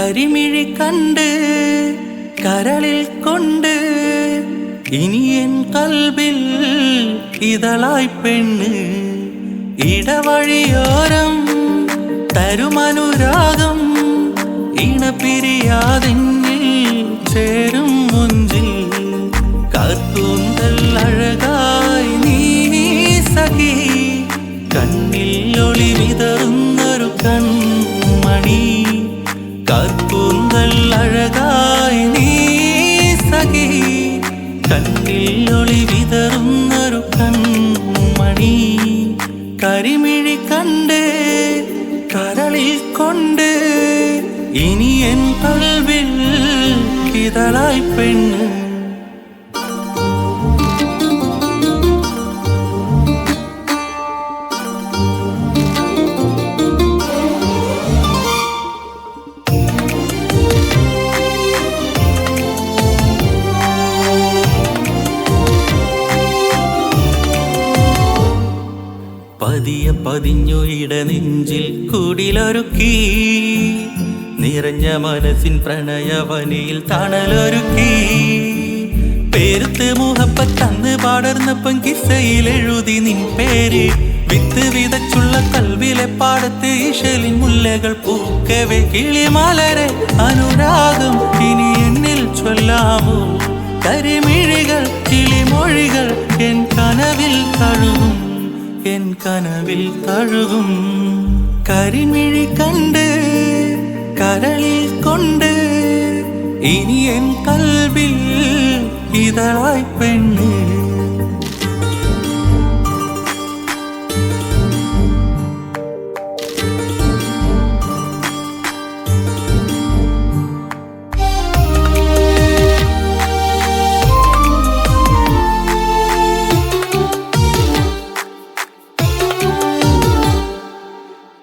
കരിമിഴി കണ്ട് കരളിൽ കൊണ്ട് ഇനി എൻ കൽബിൽ ഇതളായി പെണ്ണ് ഇടവഴിയോരം തരുമനുരാഗം ഇണപിരിയാതെന്നിൽ ചേരും മുഞ്ചിൽ കാർത്തൂന്തൽ അഴകായി നീ സഖി കണ്ണിൽ ഒളി വിതറുന്നൊരു കൺമണി കാർത്തൂന്തൽ അഴകായി നീ സഖി കണ്ണിൽ ഒളി വിതറുന്നൊരു കൺമണി കരിമിഴി കണ്ട് കരളിൽ കൊണ്ട് ഇനി എൻ കൽബിൽ ഇതളായി പെണ്ണ് പതിയെ പതിഞ്ഞു ഇടനെഞ്ചിൽ കുടിലൊരുക്കി നിറഞ്ഞ മനസ്സിൻ പ്രണയവനിയിൽ തണലൊരുക്കി പേരുത്ത് മുഹബത്തന്ന് പാടർന്നപ്പം കിസ്സയിൽ എഴുതി നിൻ പേര് വിത്ത് വിതച്ചുള്ള കൽവിലെ പാടത്ത് ഇശലിൻ മുല്ലകൾ പൂക്കവേ കിളിമലരെ അനുരാഗം ഇനി എന്നിൽ ചൊല്ലാമോ കരിമിഴികൾ കിളിമൊഴികൾ എൻ കനവിൽ തഴുകും എൻ കനവിൽ തഴുകും കരിമിഴി കണ്ട് കരളിൽ കൊണ്ട് ഇനി എൻ കൽബിൽ ഇതളായി പെണ്ണ്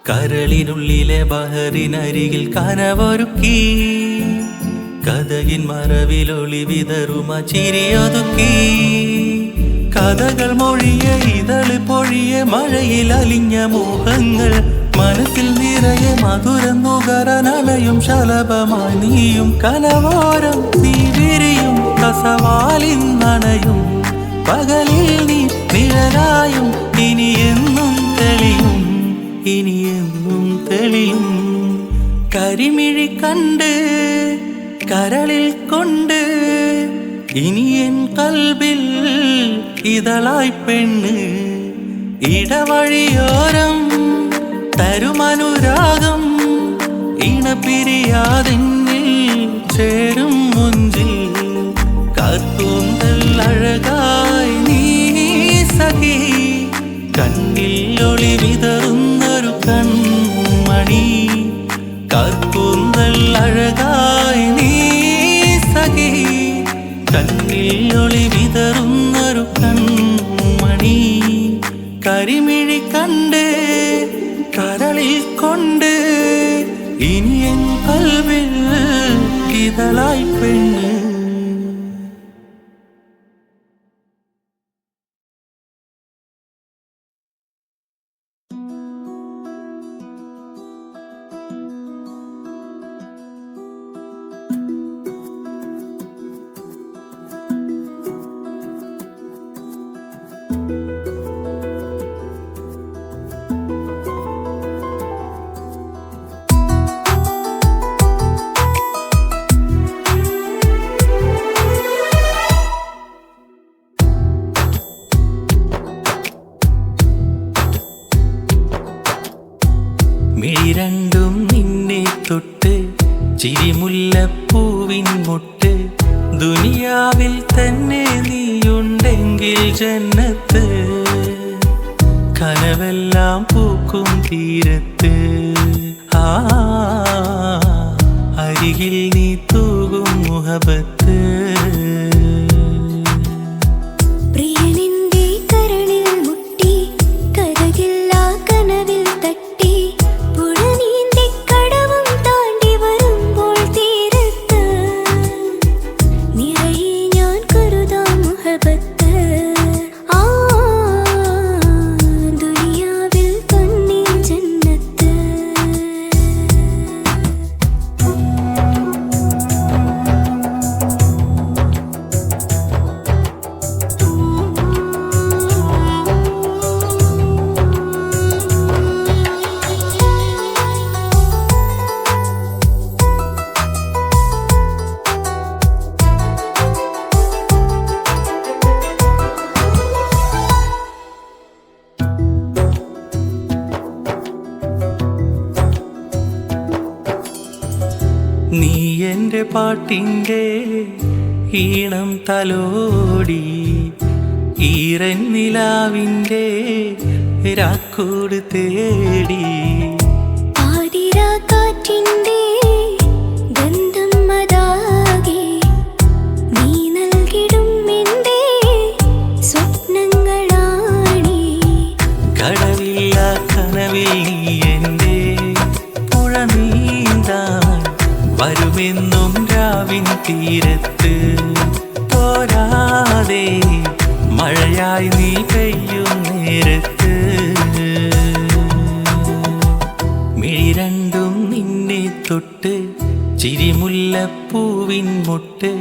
കരളിനുള്ളിലെ ബഹറിനരികിൽ കനവൊരുക്കി കഥകിൻ മറവിലൊളി വിതറുമ ചിരിയൊതുക്കി കഥകൾ മൊഴിയെ ഇതള് പൊഴിയെ മഴയിൽ അലിഞ്ഞ മോഹങ്ങൾ മനസ്സിൽ നിറയെ മധുരം നുകരനലയും ശലഭമായി നീയും കനവോരം നീ വിരിയും കസവാലിൻ നനയും പകലിൽ നീ നിഴലായും ഇനി എന്നും തെളിയും ഇനിയെന്നും തെളിയും കരിമിഴി കണ്ട് കരളിൽ കൊണ്ട് ഇനി എൻ കൽബിൽ ഇതളായി പെണ്ണ് ഇടവഴിയോരം തരുമനുരാഗം ഇണപിരിയാതെന്നിൽ ചേരും മുഞ്ചിൽ കാർത്തൂന്തൽ അഴകായി നീ സഖി കണ്ണിൽ ഒളി വിതറുന്നൊരു കൺമണി കാർത്തൂന്തൽ അഴകായി നീ സഖി കണ്ണിൽ ഒളി വിതറുന്നൊരു കൺമണി കരിമിഴി കണ്ട് കരളിൽ കൊണ്ട് ഇനി എൻ കൽബിൽ ഇതളായി പെണ്ണ് മിഴിരണ്ടും നിന്നെ തൊട്ട് ചിരിമുല്ലപ്പൂവിൻ മുട്ട് ദുനിയാവിൽ തന്നെ നീയുണ്ടെങ്കിൽ ജന്നത്ത് കനവെല്ലാം പൂക്കും തീരത്ത് അരികിൽ നീ തൂകും മുഹബത്ത് ദുനിയാവിൽ തന്നെ ജന്നത്ത് നിന്റെ പാട്ടിൻ്റെ ഈണം തലോടി ഈറൻ നിലാവിൻ്റെ രാക്കൂട് തേടി കാറ്റിന്റെ ഗന്ധം മതാകെ നീ നൽകിടും എന്റെ സ്വപ്നങ്ങളാണി കടവില്ല കനവിൽ നീ എൻ്റെ പുഴ നീന്താൻ വരുമെന്നും രാവിൻ തീരത്ത് പോരാതെ മഴയായി നീ പെയ്യും നേരത്ത് മിഴി രണ്ടും നിന്നെ തൊട്ട് ചിരിമുല്ലപ്പൂവിൻ മുട്ട്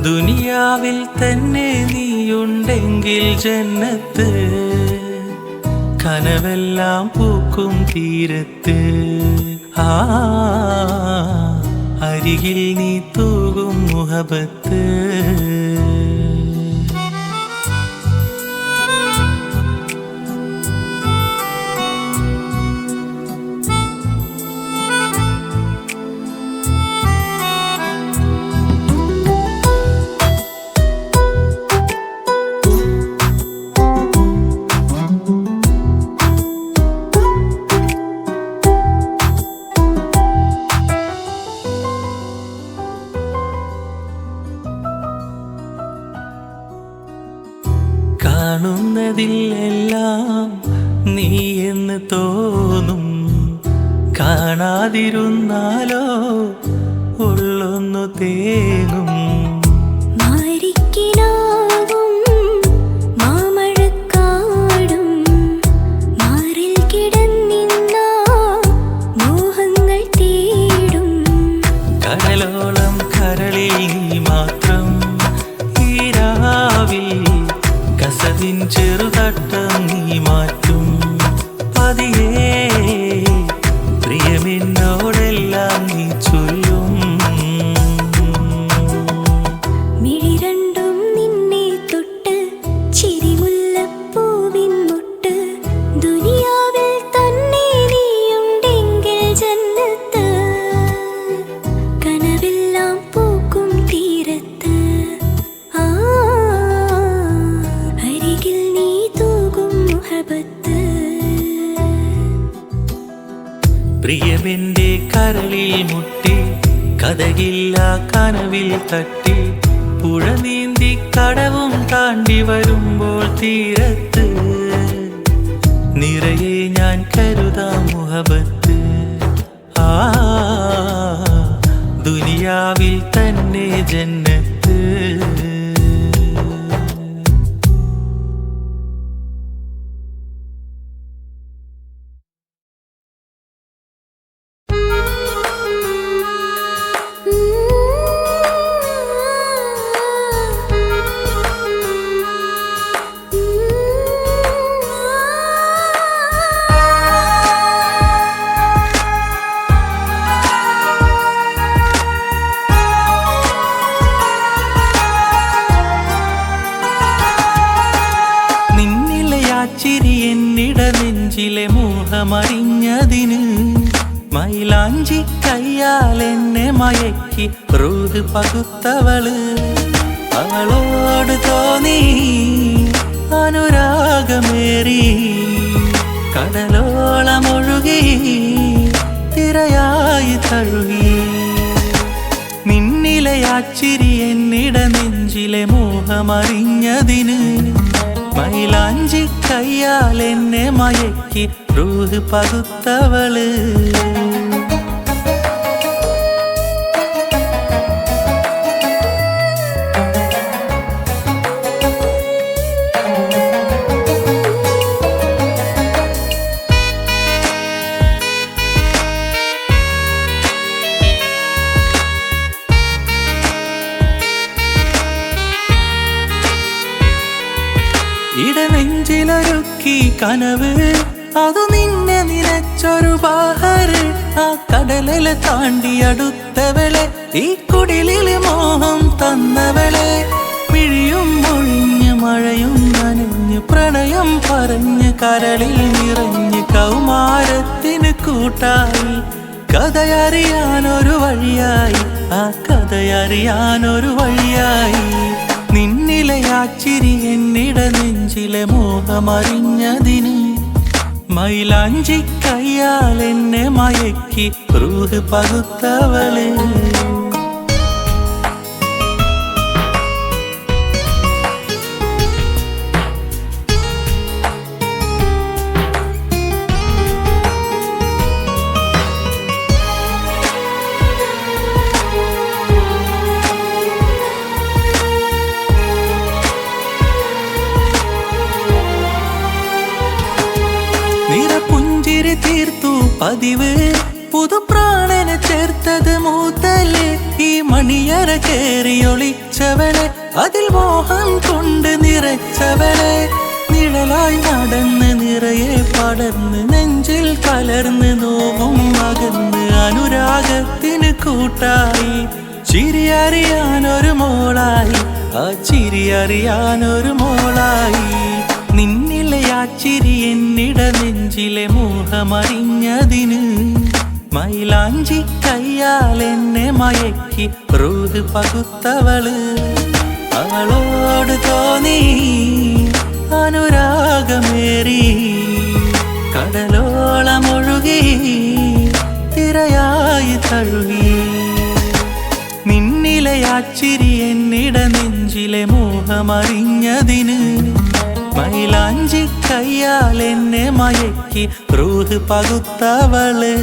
ദുനിയാവിൽ തന്നെ നീയുണ്ടെങ്കിൽ ജന്നത്ത് കനവെല്ലാം പൂക്കും തീരത്ത് അരികിൽ നീ തൂകും മുഹബത്ത് കാണുന്നതിലെല്ലാം നീ എന്ന് തോന്നും കാണാതിരുന്നാലോ ഉള്ളൊന്നു തേങ്ങും മാരിക്കിനാവും മാമഴക്കാടും മാറിൽ കിടന്നിന്ന മോഹങ്ങൾ തേടും കടലോളം കരളിൽ നീ മാത്രം ഈരാവിൽ കസവിൻ ചെറുതട്ടം നീ മാറ്റും പതിയേ പ്രിയമെന്നോടെല്ലാം നീ ചൊല്ലും മിഴി രണ്ടും നിന്നെ തൊട്ട് ചിരിമുല്ലപ്പൂവിൻ മുട്ട് ദുനിയാവിൽ തന്നെ നീയുണ്ടെങ്കിൽ ജന്നത്ത് കനവെല്ലാം പൂക്കും തീരത്ത് അരികിൽ നീ തൂകും മുഹബത്ത് പ്രിയമെന്റെ കരളിൽ മുട്ടി കഥകില്ല കനവിൽ തട്ടി പുഴ നീന്തി കടവും താണ്ടി വരുമ്പോൾ തീരത്ത് നിറയെ ഞാൻ കരുതാം മുഹബത്ത് ദുനിയാവിൽ തന്നെ ജന്നത്ത് ചിരി എന്നിട നെഞ്ചിലെ മോഹമറിഞ്ഞതിന് മൈലാഞ്ചി കയ്യാൽ എന്നെ മയക്കി റൂത് പകുത്തവള് അവളോട് തോന്നി അനുരാഗമേറി കടലോളമൊഴുകി തിരയായി തഴുകി നിന്നിലെ ചിരി എന്നിട നെഞ്ചിലെ മോഹമറിഞ്ഞതിന് മൈലാഞ്ചി കയ്യാൽ എന്നെ മയക്കി റൂഹ് പകുത്തവള് ഇടനെഞ്ചിലൊരുക്കി കനവ് അതു നിന്നെ നിനച്ചൊരു ബാഹര് ആ കടലിലെ താണ്ടി അടുത്തവളെ ഈ കുടിലിലെ മോഹം തന്നവളെ മിഴിയും മൊഴിഞ്ഞ് മഴയും നനഞ്ഞ് പ്രണയം പറഞ്ഞ് കരളിൽ നിറഞ്ഞ് കൗമാരത്തിന് കൂട്ടായി കഥയറിയാനൊരു വഴിയായി, ആ കഥയറിയാനൊരു വഴിയായി. നിന്നിലെ ആ ചിരി എന്നിട നെഞ്ചിലെ മോഹമറിഞ്ഞതിന്, മൈലാഞ്ചി കയ്യാൽ എന്നെ മയക്കി റൂഹ് പകുത്തവള്. നിറപുഞ്ചിരി തീർത്തു പതിവ്, പുതുപ്രാണനെ ചേർത്തത് മൂത്തല്. ഈ മണിയറ കേറി ഒളിച്ചവളെ, അതിൽ മോഹം കൊണ്ട് നിറച്ചവളെ. നിഴലായി നടന്ന് നിറയെ പടർന്ന് നെഞ്ചിൽ കലർന്ന് നോവും മകന്ന് അനുരാഗത്തിന് കൂട്ടായി. ചിരിയറിയാനൊരു മോളായി, ആ ചിരിയറിയാനൊരു മോളായി. നിന്നിലെ ആ ചിരി എന്നിട നെഞ്ചിലെ മോഹമറിഞ്ഞതിന്, മൈലാഞ്ചി കയ്യാൽ എന്നെ മയക്കി റൂഹ് പകുത്തവള്. അവളോട് തോന്നി അനുരാഗമേറി, കടലോളമൊഴുകി തിരയായി തഴുകി. നിന്നിലെ ആ ചിരി എന്നിട നെഞ്ചിലെ മോഹമറിഞ്ഞതിന്, മൈലാഞ്ചി കയ്യാൽ എന്നെ മയക്കി റൂഹ് പകുത്തവള്.